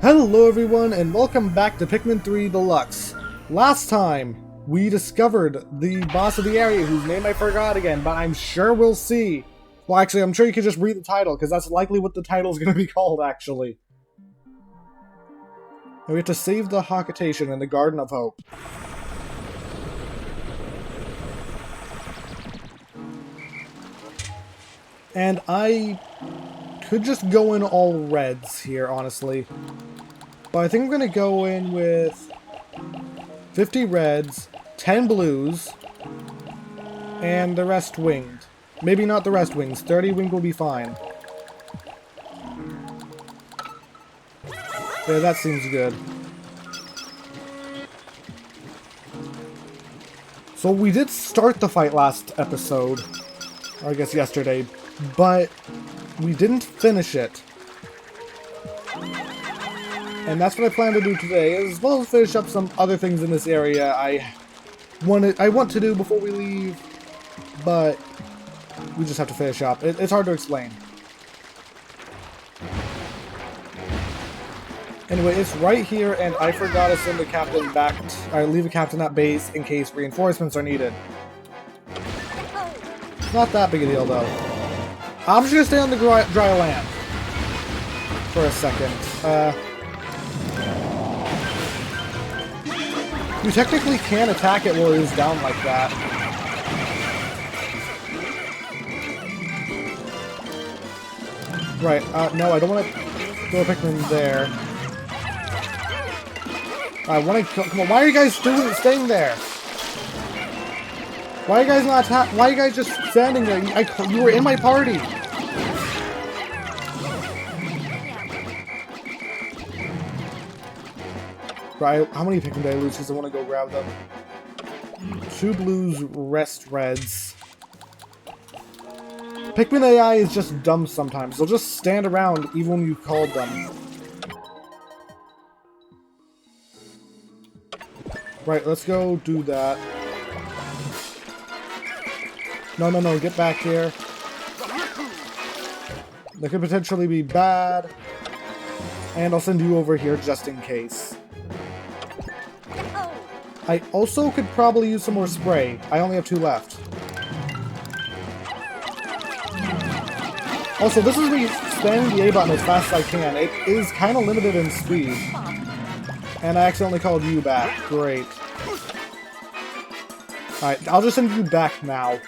Hello everyone, and welcome back to Pikmin 3 Deluxe. Last time, we discovered the boss of the area, whose name I forgot again, but I'm sure we'll see. Well, actually, I'm sure you can just read the title, because that's likely what the title's going to be called, actually. And we have to save the Hawkitation in the Garden of Hope. And I could just go in all reds here, honestly. But I think I'm going to go in with 50 reds, 10 blues, and the rest winged. Maybe not the rest wings. 30 winged will be fine. Yeah, that seems good. So we did start the fight last episode, or I guess yesterday, but we didn't finish it. And that's what I plan to do today, as well as finish up some other things in this area I want to do before we leave, but we just have to finish up. It's hard to explain. Anyway, it's right here, and I forgot to send the captain back, or leave the captain at base in case reinforcements are needed. It's not that big a deal, though. I'm just gonna stay on the dry land for a second. You technically can attack it while it is down like that. Right, no, I don't want to throw a Pikmin there. I want to come on, why are you guys staying there? Why are you guys not why are you guys just standing there? You were in my party! Right, how many Pikmin did I lose because I want to go grab them? 2 blues, rest reds. Pikmin AI is just dumb sometimes. They'll just stand around even when you called them. Right, let's go do that. No, get back here. That could potentially be bad. And I'll send you over here just in case. I also could probably use some more spray. I only have 2 left. Also, this is me spamming the A button as fast as I can. It is kind of limited in speed. And I accidentally called you back. Great. Alright, I'll just send you back now.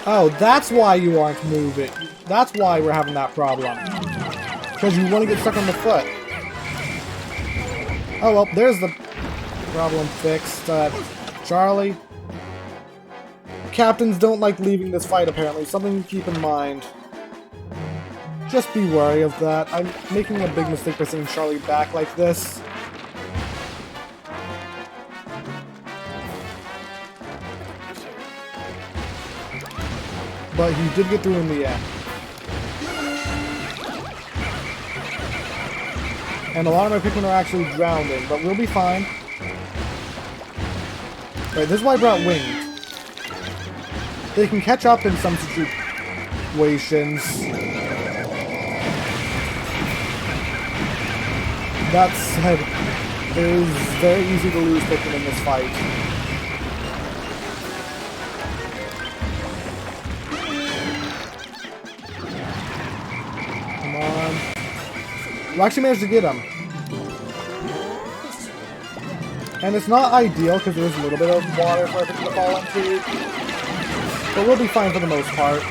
Oh, that's why you aren't moving. That's why we're having that problem. Because you want to get stuck on the foot. Oh well, there's the problem fixed. Charlie? Captains don't like leaving this fight, apparently. Something to keep in mind. Just be wary of that. I'm making a big mistake by sending Charlie back like this. But he did get through in the end. And a lot of my Pikmin are actually drowning, but we'll be fine. Right, this is why I brought Winged. They can catch up in some situations. That said, it is very easy to lose Pikmin in this fight. Come on. We actually managed to get him. And it's not ideal because there's a little bit of water for everything to fall into. But we'll be fine for the most part.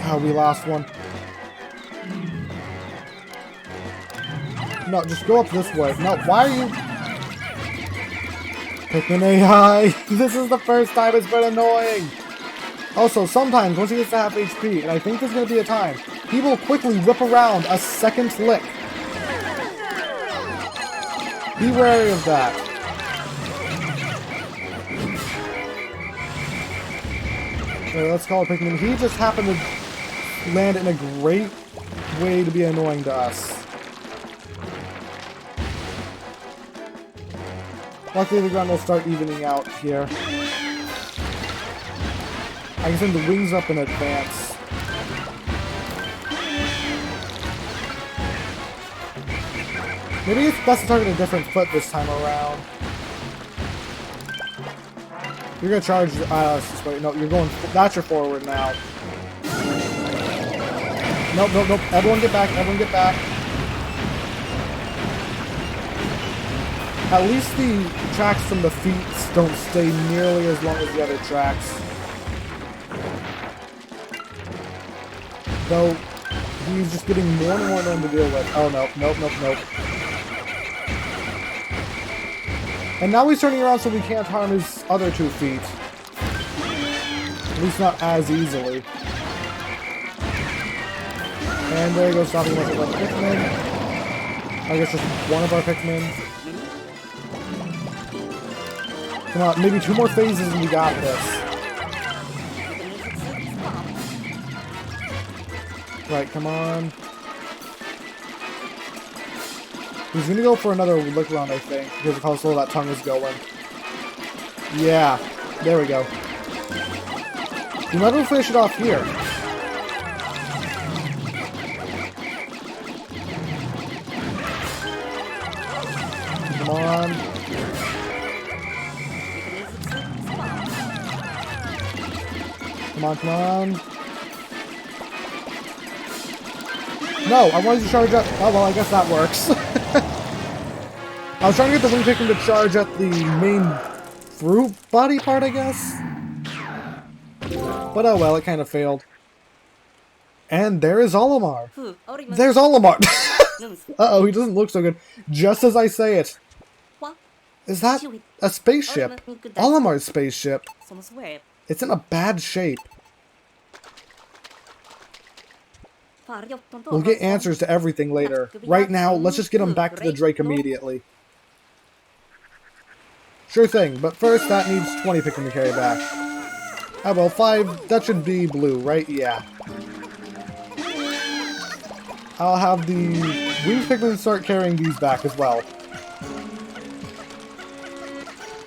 Oh, we lost one. No, just go up this way. No, why are you... Pikmin AI! This is the first time it's been annoying! Also, sometimes, once he gets to half HP, and I think there's going to be a time, he will quickly whip around a second lick. Be wary of that. Okay, let's call it Pikmin. He just happened to land in a great way to be annoying to us. Luckily the ground will start evening out here. I can send the wings up in advance. Maybe it's best to target a different foot this time around. You're gonna charge. Let's just wait. No, you're going. That's your forward now. Nope, nope, nope. Everyone get back. Everyone get back. At least the tracks from the feet don't stay nearly as long as the other tracks. Though, he's just getting more and more annoying to deal with. Oh, no. Nope, nope, nope. And now he's turning around so we can't harm his other 2 feet. At least not as easily. And there he goes, stopping us with our Pikmin. I guess just one of our Pikmin. Come on, maybe 2 more phases and we got this. Right, come on. He's gonna go for another lick round, I think, because of how slow that tongue is going. Yeah, there we go. You might as well finish it off here. Come on. Come on, come on. No, I wanted to charge up. Oh, well, I guess that works. I was trying to get the wing Pikmin to charge at the main fruit body part, I guess. But oh well, it kind of failed. And there is Olimar. There's Olimar! Uh-oh, he doesn't look so good. Just as I say it. Is that a spaceship? Olimar's spaceship. It's in a bad shape. We'll get answers to everything later. Right now, let's just get him back to the Drake immediately. Sure thing, but first that needs 20 Pikmin to carry back. Oh well, 5, that should be blue, right? Yeah. I'll have the winged Pikmin start carrying these back as well.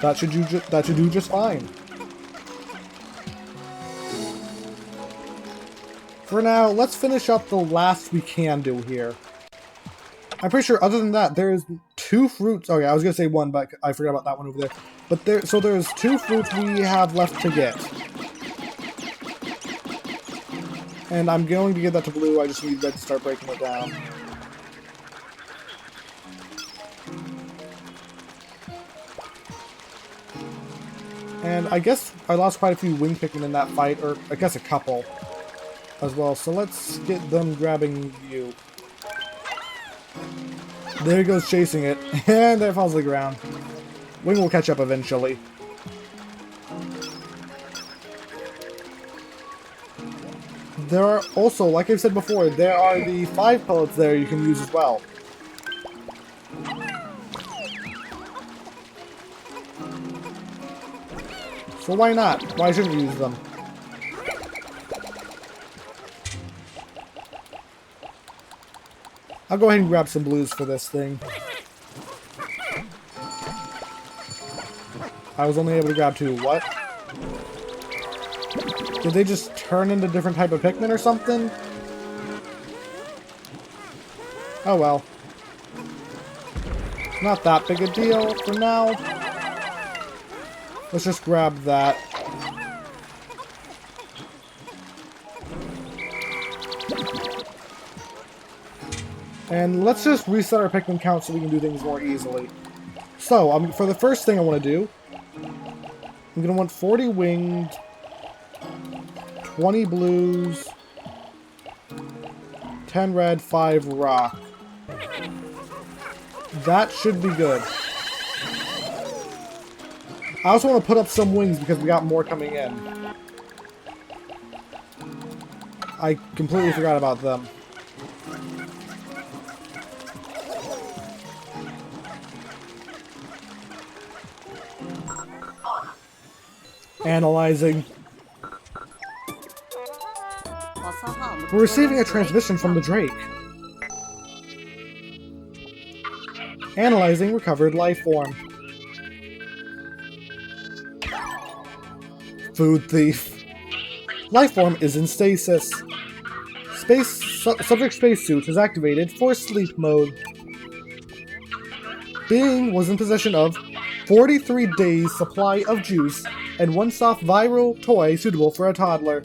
That should do just fine. For now, let's finish up the last we can do here. I'm pretty sure other than that, there's 2 fruits. Okay, I was gonna say 1, but I forgot about that one over there. But there's 2 fruits we have left to get. And I'm going to give that to blue, I just need red to start breaking it down. And I guess I lost quite a few wing Pikmin in that fight, or I guess a couple as well. So let's get them grabbing you. There he goes chasing it, and there falls to the ground. Wing will catch up eventually. There are also, like I've said before, there are the 5 pellets there you can use as well. So why not? Why shouldn't you use them? I'll go ahead and grab some blues for this thing. I was only able to grab 2. What? Did they just turn into different type of Pikmin or something? Oh well. Not that big a deal for now. Let's just grab that. And let's just reset our Pikmin count so we can do things more easily. So, for the first thing I want to do, I'm going to want 40 winged, 20 blues, 10 red, 5 rock. That should be good. I also want to put up some wings because we got more coming in. I completely forgot about them. Analyzing. We're receiving a transmission from the Drake. Analyzing recovered life form. Food thief. Life form is in stasis. Subject spacesuit is activated for sleep mode. Bing was in possession of 43 days supply of juice and one soft viral toy suitable for a toddler.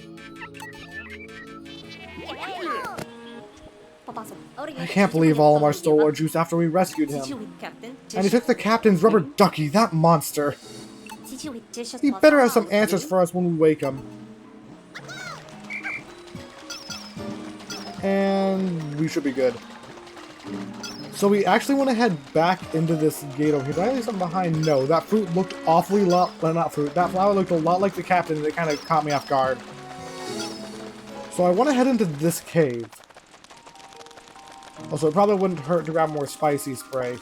I can't believe Olimar stole our juice after we rescued him. And he took the captain's rubber ducky, that monster. He better have some answers for us when we wake him. And we should be good. So we actually want to head back into this gate over here. Did I leave something behind? No, that fruit looked awfully not fruit. That flower looked a lot like the captain and it kind of caught me off guard. So I want to head into this cave. Also, it probably wouldn't hurt to grab more spicy spray.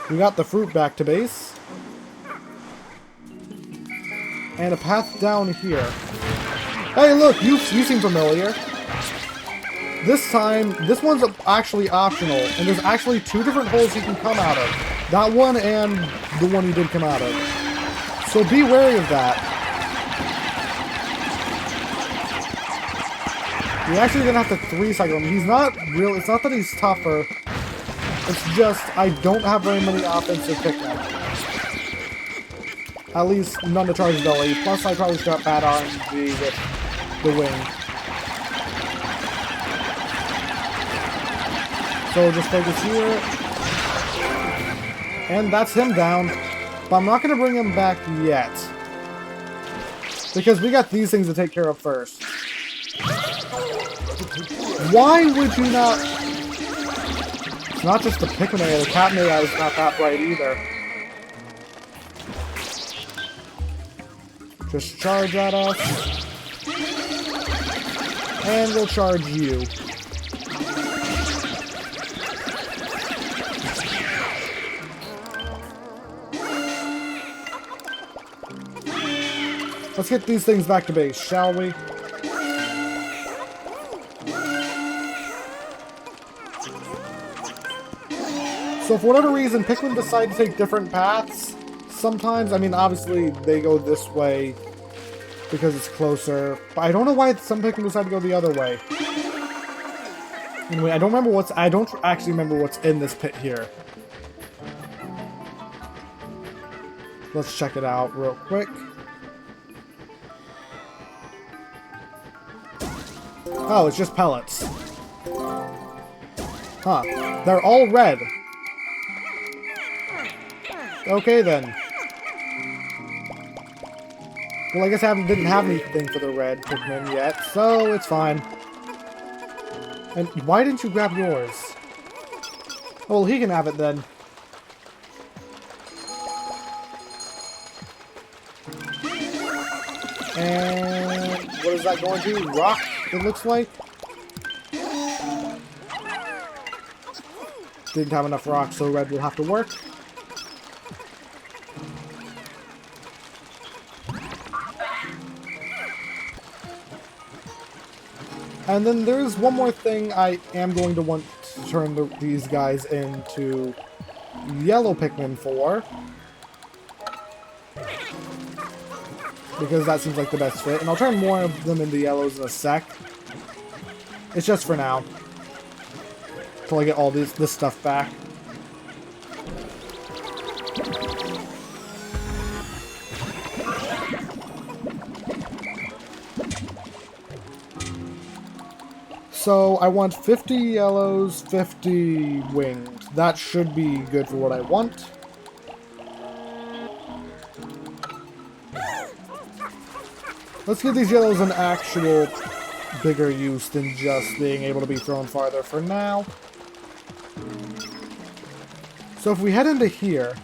We got the fruit back to base. And a path down here. Hey, look! You seem familiar. This time, this one's actually optional, and there's actually 2 different holes you can come out of. That one and the one you did come out of. So be wary of that. You're actually gonna have to 3-cycle him. He's not real. It's not that he's tougher. It's just I don't have very many offensive Pikmin. At least none to charge belly. Plus, I probably got bad RNG with the wing. So just focus here. And that's him down. But I'm not gonna bring him back yet. Because we got these things to take care of first. Why would you not... It's not just the Pikmin area, the Captain area is not that bright either. Just charge at us. And we'll charge you. Let's get these things back to base, shall we? So for whatever reason, Pikmin decide to take different paths. Sometimes, I mean, obviously they go this way because it's closer. But I don't know why some Pikmin decide to go the other way. Anyway, I don't actually remember what's in this pit here. Let's check it out real quick. Oh, it's just pellets. Huh. They're all red. Okay, then. Well, I guess I didn't have anything for the red Pikmin yet, so it's fine. And why didn't you grab yours? Oh, well, he can have it then. And what is that going to? Rock, it looks like. Didn't have enough rock, so red will have to work. And then there's one more thing I am going to want to turn these guys into yellow Pikmin for. Because that seems like the best fit. And I'll turn more of them into yellows in a sec. It's just for now. Until I get all this stuff back. So I want 50 yellows, 50 winged. That should be good for what I want. Let's give these yellows an actual bigger use than just being able to be thrown farther for now. So if we head into here...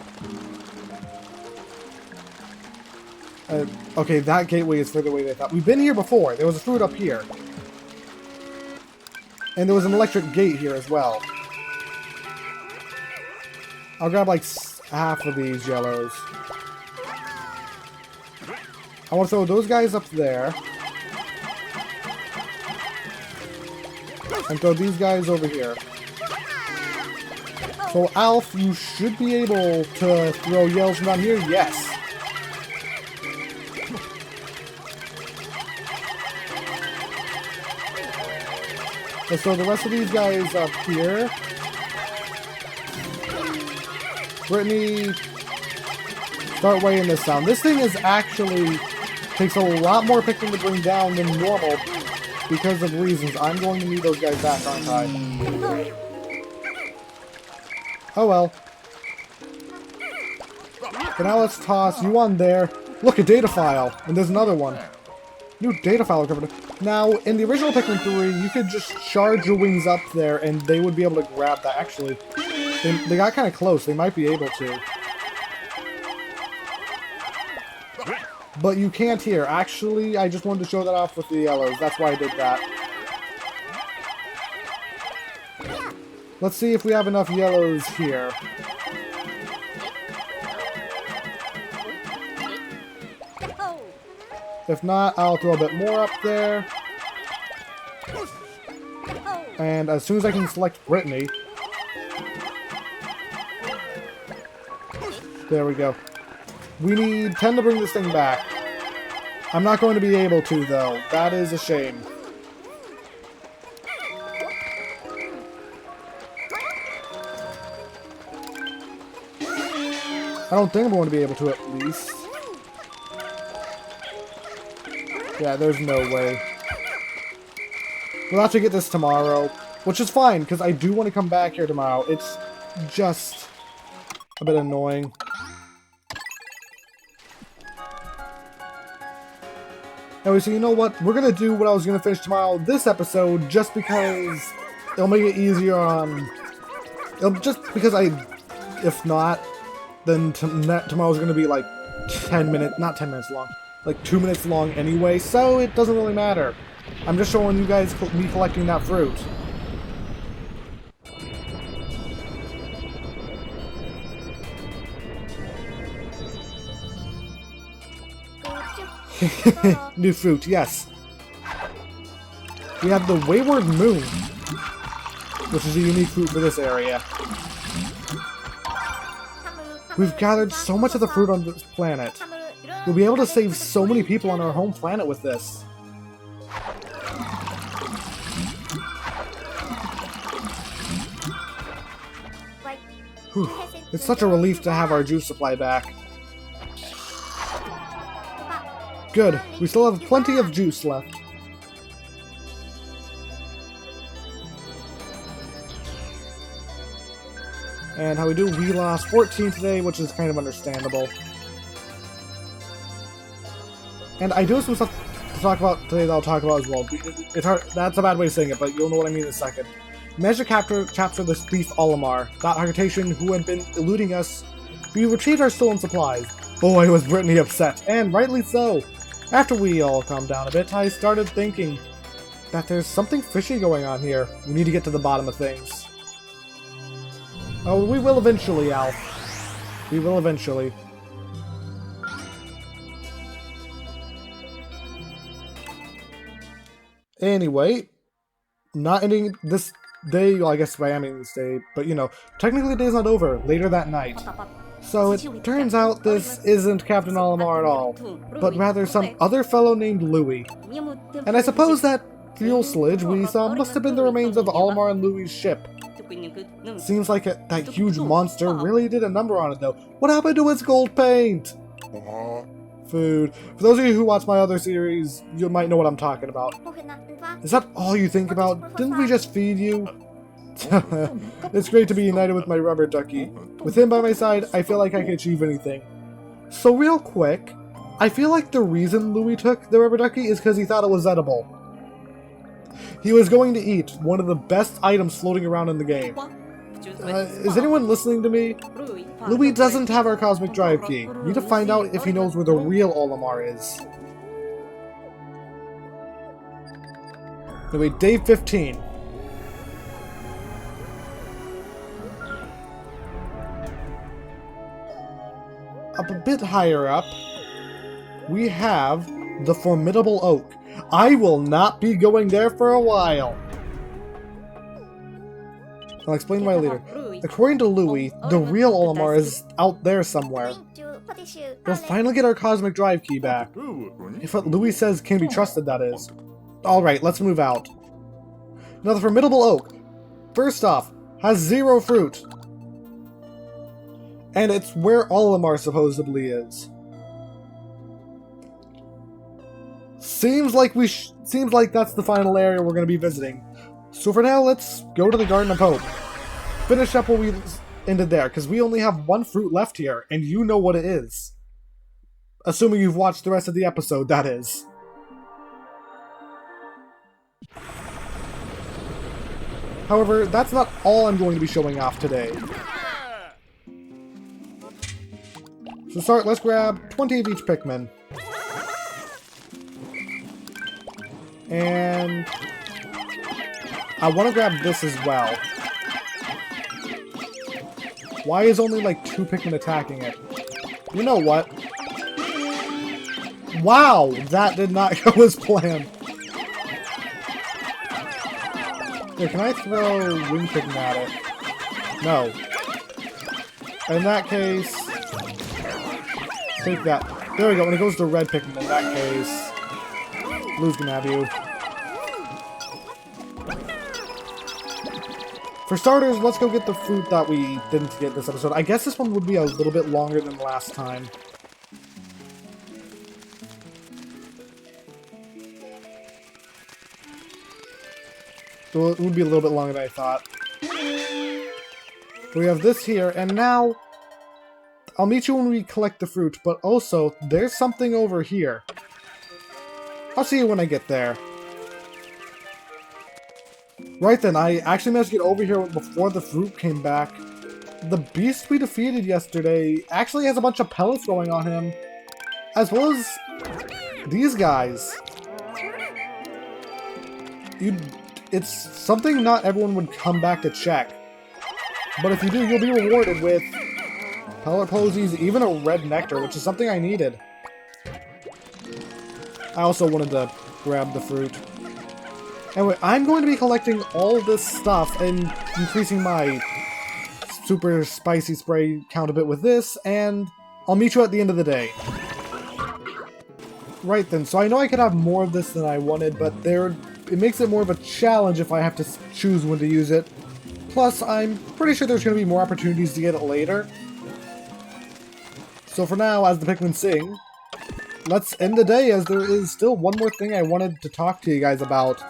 okay, that gateway is further away than I thought. We've been here before. There was a fruit up here. And there was an electric gate here as well. I'll grab like half of these yellows. I want to throw those guys up there. And throw these guys over here. So Alf, you should be able to throw yellows from down here. Yes. And so the rest of these guys up here. Brittany, start weighing this down. This thing is actually takes a lot more Pikmin to bring down than normal because of reasons. I'm going to need those guys back, aren't I? Oh well. But now let's toss you on there. Look, a data file. And there's another one. New data file recovered. Now, in the original Pikmin 3, you could just charge your wings up there and they would be able to grab that. Actually, they got kind of close. They might be able to. But you can't here. Actually, I just wanted to show that off with the yellows. That's why I did that. Let's see if we have enough yellows here. If not, I'll throw a bit more up there. And as soon as I can select Brittany. There we go. We need 10 to bring this thing back. I'm not going to be able to, though. That is a shame. I don't think I'm going to be able to, at least. Yeah, there's no way. We'll have to get this tomorrow, which is fine, because I do want to come back here tomorrow. It's just a bit annoying. Anyway, so you know what? We're going to do what I was going to finish tomorrow, this episode, just because it'll make it easier on... just because if not, then tomorrow's going to be like 10 minutes, not 10 minutes long. Like 2 minutes long anyway, so it doesn't really matter. I'm just showing you guys me collecting that fruit. New fruit, yes. We have the Wayward Moon, which is a unique fruit for this area. We've gathered so much of the fruit on this planet. We'll be able to save so many people on our home planet with this. Whew. It's such a relief to have our juice supply back. Good. We still have plenty of juice left. And how we do? We lost 14 today, which is kind of understandable. And I do have some stuff to talk about today that I'll talk about as well. It's hard, that's a bad way of saying it, but you'll know what I mean in a second. Managed to capture this thief Olimar, that Hagitation who had been eluding us. We retrieved our stolen supplies. Boy, was Brittany upset, and rightly so. After we all calmed down a bit, I started thinking that there's something fishy going on here. We need to get to the bottom of things. Oh, we will eventually, Alf. We will eventually. Anyway, not ending this day, well, I guess I am ending this day, but you know, technically the day's not over, later that night. So it turns out this isn't Captain Olimar at all, but rather some other fellow named Louis. And I suppose that fuel sludge we saw must have been the remains of Olimar and Louis' ship. Seems like that huge monster really did a number on it though. What happened to its gold paint? Food. For those of you who watch my other series, you might know what I'm talking about. Is that all you think about? Didn't we just feed you? It's great to be united with my rubber ducky. With him by my side, I feel like I can achieve anything. So real quick, I feel like the reason Louis took the rubber ducky is because he thought it was edible. He was going to eat one of the best items floating around in the game. Is anyone listening to me? Louis doesn't have our cosmic drive key. We need to find out if he knows where the real Olimar is. Anyway, day 15. Up a bit higher up, we have the Formidable Oak. I will not be going there for a while. I'll explain why later. According to Louis, the real Olimar is out there somewhere. We'll finally get our cosmic drive key back. If what Louis says can be trusted, that is. Alright, let's move out. Now the formidable oak, first off, has 0 fruit. And it's where Olimar supposedly is. Seems like that's the final area we're going to be visiting. So for now, let's go to the Garden of Hope. Finish up where we ended there, because we only have 1 fruit left here, and you know what it is. Assuming you've watched the rest of the episode, that is. However, that's not all I'm going to be showing off today. To start, let's grab 20 of each Pikmin. And I want to grab this as well. Why is only like 2 Pikmin attacking it? You know what? Wow, that did not go as planned. Here, can I throw Wing Pikmin at it? No. In that case, take that. There we go. When it goes to red Pikmin, in that case, Blue's gonna have you. For starters, let's go get the fruit that we didn't get this episode. I guess this one would be a little bit longer than last time. So it would be a little bit longer than I thought. We have this here, and now I'll meet you when we collect the fruit, but also, there's something over here. I'll see you when I get there. Right then, I actually managed to get over here before the fruit came back. The beast we defeated yesterday actually has a bunch of pellets growing on him, as well as these guys. It's something not everyone would come back to check. But if you do, you'll be rewarded with pellet posies, even a red nectar, which is something I needed. I also wanted to grab the fruit. Anyway, I'm going to be collecting all this stuff and increasing my super spicy spray count a bit with this, and I'll meet you at the end of the day. Right then, so I know I could have more of this than I wanted, but it makes it more of a challenge if I have to choose when to use it. Plus, I'm pretty sure there's going to be more opportunities to get it later. So for now, as the Pikmin sing, let's end the day, as there is still one more thing I wanted to talk to you guys about.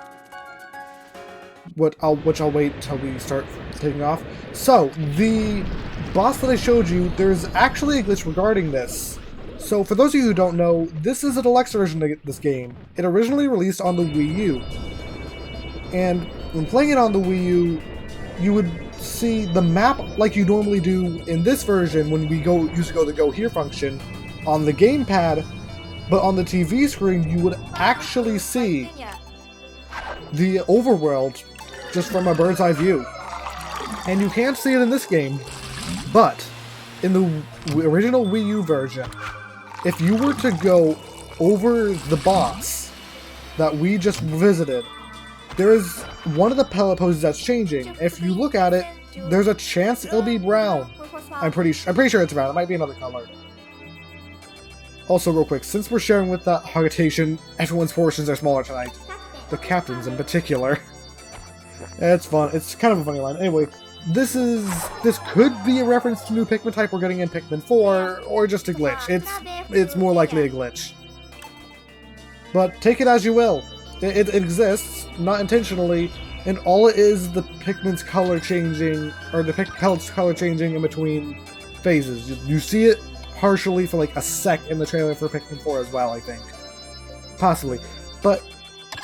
Which I'll wait till we start taking off. So, the boss that I showed you, there's actually a glitch regarding this. So, for those of you who don't know, this is a deluxe version of this game. It originally released on the Wii U. And when playing it on the Wii U, you would see the map like you normally do in this version when we used to go the Go Here function on the gamepad, but on the TV screen you would actually see the overworld just from a bird's eye view. And you can't see it in this game, but in the original Wii U version, if you were to go over the boss that we just visited, there is one of the pellet poses that's changing. If you look at it, there's a chance it'll be brown. I'm pretty sure it's brown. It might be another color. Also, real quick, since we're sharing with that Hogitation, everyone's portions are smaller tonight. The captain's in particular. It's fun. It's kind of a funny line. Anyway, this could be a reference to new Pikmin type we're getting in Pikmin 4, or just a glitch. It's more likely a glitch. But take it as you will. It exists, not intentionally, and all it is the Pikmin's color changing, or the pellet's color changing in between phases. You see it partially for like a sec in the trailer for Pikmin 4 as well, I think. Possibly. But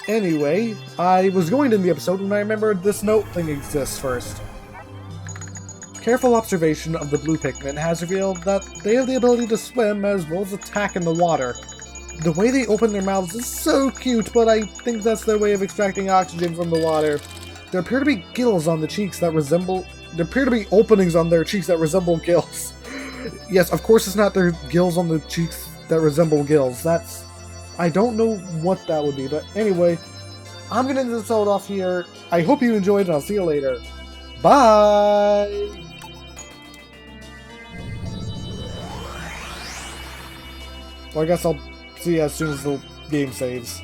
anyway, I was going to end the episode when I remembered this note thing exists first. Careful observation of the blue Pikmin has revealed that they have the ability to swim as well as attack in the water. The way they open their mouths is so cute, but I think that's their way of extracting oxygen from the water. There appear to be gills on the cheeks that resemble... There appear to be openings on their cheeks that resemble gills. Yes, of course it's not their gills on the cheeks that resemble gills. That's... I don't know what that would be, but anyway, I'm gonna end this episode off here. I hope you enjoyed, and I'll see you later. Bye! Well, I guess I'll see you as soon as the game saves.